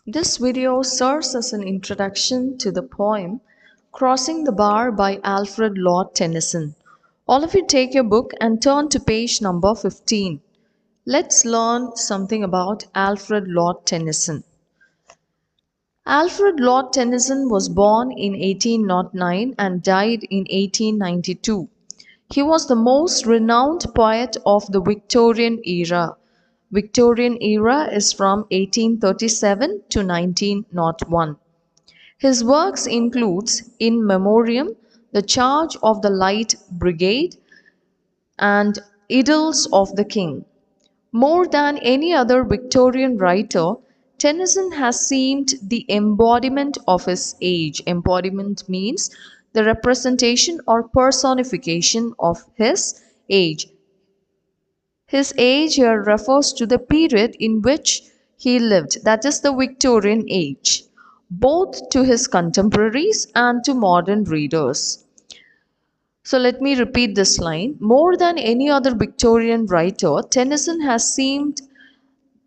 This video serves as an introduction to the poem Crossing the Bar by Alfred Lord Tennyson. All of you take your book and turn to page number 15. Let's learn something about Alfred Lord Tennyson. Alfred Lord Tennyson was born in 1809 and died in 1892. He was the most renowned poet of the Victorian era. Victorian era is from 1837 to 1901. His works includes In Memoriam, The Charge of the Light Brigade, and Idylls of the King. More than any other Victorian writer, Tennyson has seemed the embodiment of his age. Embodiment means the representation or personification of his age. His age here refers to the period in which he lived, that is the Victorian age, both to his contemporaries and to modern readers. So let me repeat this line. More than any other Victorian writer, Tennyson has seemed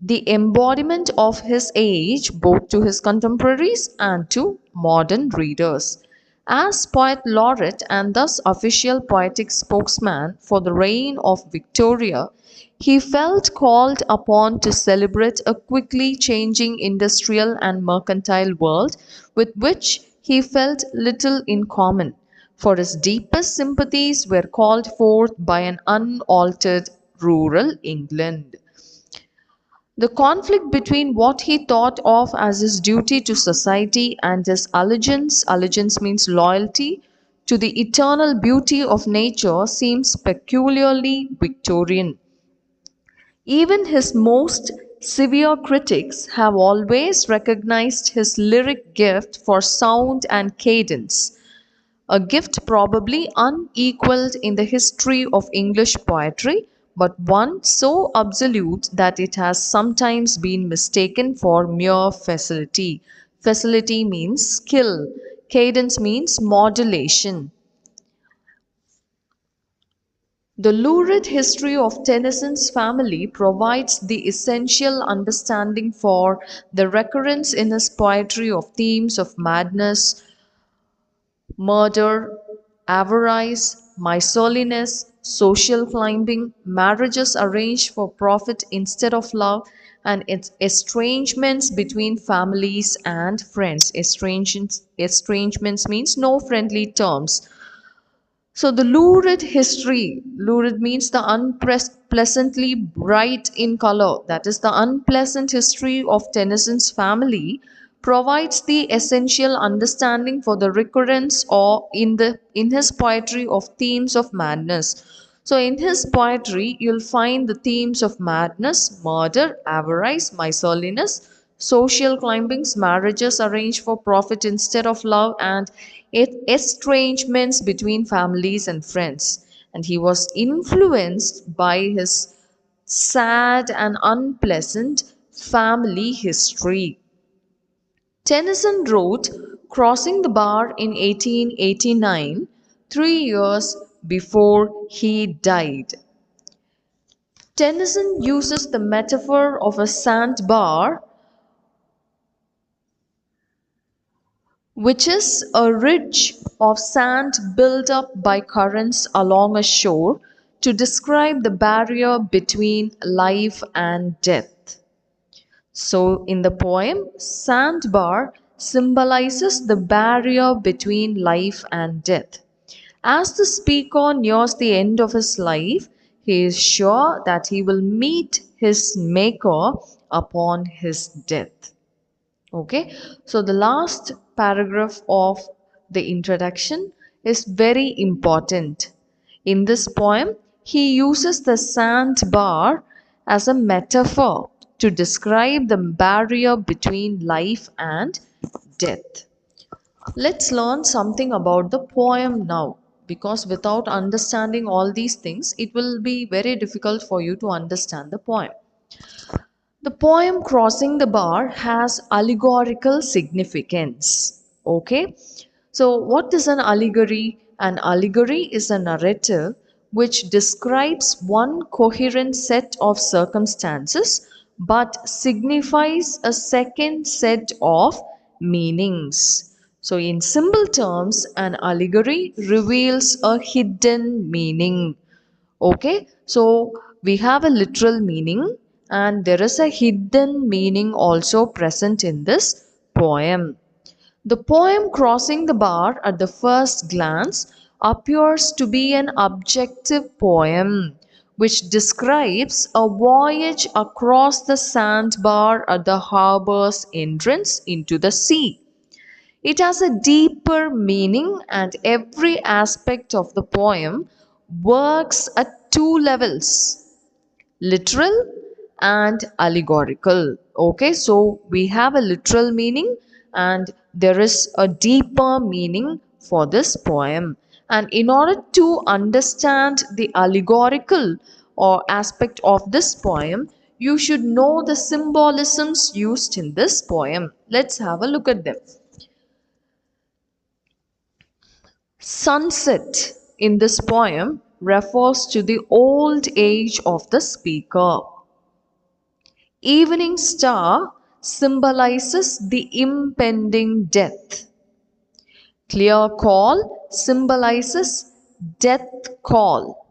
the embodiment of his age both to his contemporaries and to modern readers. As poet laureate and thus official poetic spokesman for the reign of Victoria, he felt called upon to celebrate a quickly changing industrial and mercantile world with which he felt little in common, for his deepest sympathies were called forth by an unaltered rural England. The conflict between what he thought of as his duty to society and his allegiance means loyalty, to the eternal beauty of nature seems peculiarly Victorian. Even his most severe critics have always recognized his lyric gift for sound and cadence, a gift probably unequaled in the history of English poetry, but one so absolute that it has sometimes been mistaken for mere facility. Facility means skill, cadence means modulation. The lurid history of Tennyson's family provides the essential understanding for the recurrence in his poetry of themes of madness, murder, avarice, miserliness, social climbing, marriages arranged for profit instead of love, and its estrangements between families and friends. Estrangements means no friendly terms. So the lurid history, lurid means the unpleasantly bright in color. That is the unpleasant history of Tennyson's family provides the essential understanding for the recurrence or in his poetry of themes of madness. So in his poetry you'll find the themes of madness, murder, avarice, miserliness, social climbings, marriages arranged for profit instead of love, and estrangements between families and friends. And he was influenced by his sad and unpleasant family history. Tennyson wrote Crossing the Bar in 1889, 3 years before he died. Tennyson uses the metaphor of a sandbar, which is a ridge of sand built up by currents along a shore, to describe the barrier between life and death. So, in the poem, sandbar symbolizes the barrier between life and death. As the speaker nears the end of his life, he is sure that he will meet his maker upon his death. Okay, so the last paragraph of the introduction is very important. In this poem, he uses the sandbar as a metaphor to describe the barrier between life and death. Let's learn something about the poem now, because without understanding all these things, it will be very difficult for you to understand the poem. The poem Crossing the Bar has allegorical significance. Okay, so what is an allegory? An allegory is a narrative which describes one coherent set of circumstances but signifies a second set of meanings. So, in simple terms, an allegory reveals a hidden meaning. Okay, so we have a literal meaning and there is a hidden meaning also present in this poem. The poem Crossing the Bar at the first glance appears to be an objective poem which describes a voyage across the sandbar at the harbor's entrance into the sea. It has a deeper meaning, and every aspect of the poem works at two levels: literal and allegorical. Okay, so we have a literal meaning and there is a deeper meaning for this poem. And in order to understand the allegorical or aspect of this poem, you should know the symbolisms used in this poem. Let's have a look at them. Sunset in this poem refers to the old age of the speaker. Evening star symbolizes the impending death. Clear call symbolizes death call.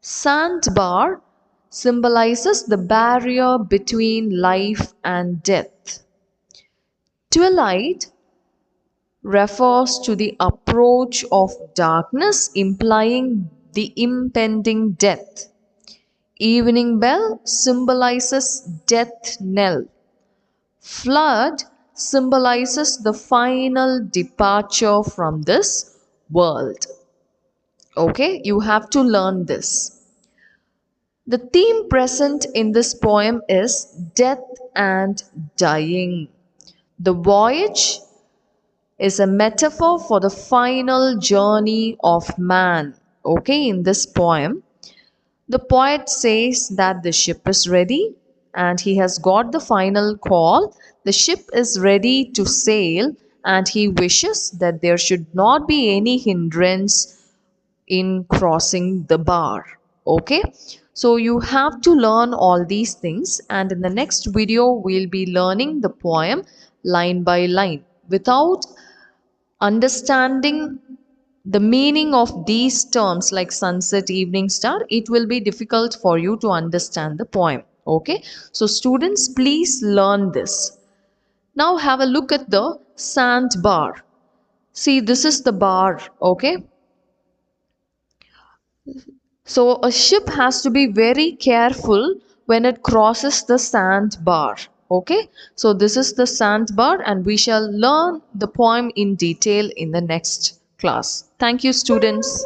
Sandbar symbolizes the barrier between life and death. Twilight refers to the approach of darkness, implying the impending death. Evening bell symbolizes death knell. Flood symbolizes the final departure from this world. Okay, you have to learn this. The theme present in this poem is death and dying. The voyage is a metaphor for the final journey of man. Okay, in this poem, the poet says that the ship is ready and he has got the final call. The ship is ready to sail and he wishes that there should not be any hindrance in crossing the bar. Okay, so you have to learn all these things, and in the next video we'll be learning the poem line by line. Without understanding the meaning of these terms like sunset, evening star, it will be difficult for you to understand the poem. Okay, so students, please learn this. Now have a look at the sandbar. See, this is the bar. Okay, so a ship has to be very careful when it crosses the sandbar. Okay, so this is the sandbar and we shall learn the poem in detail in the next class. Thank you, students.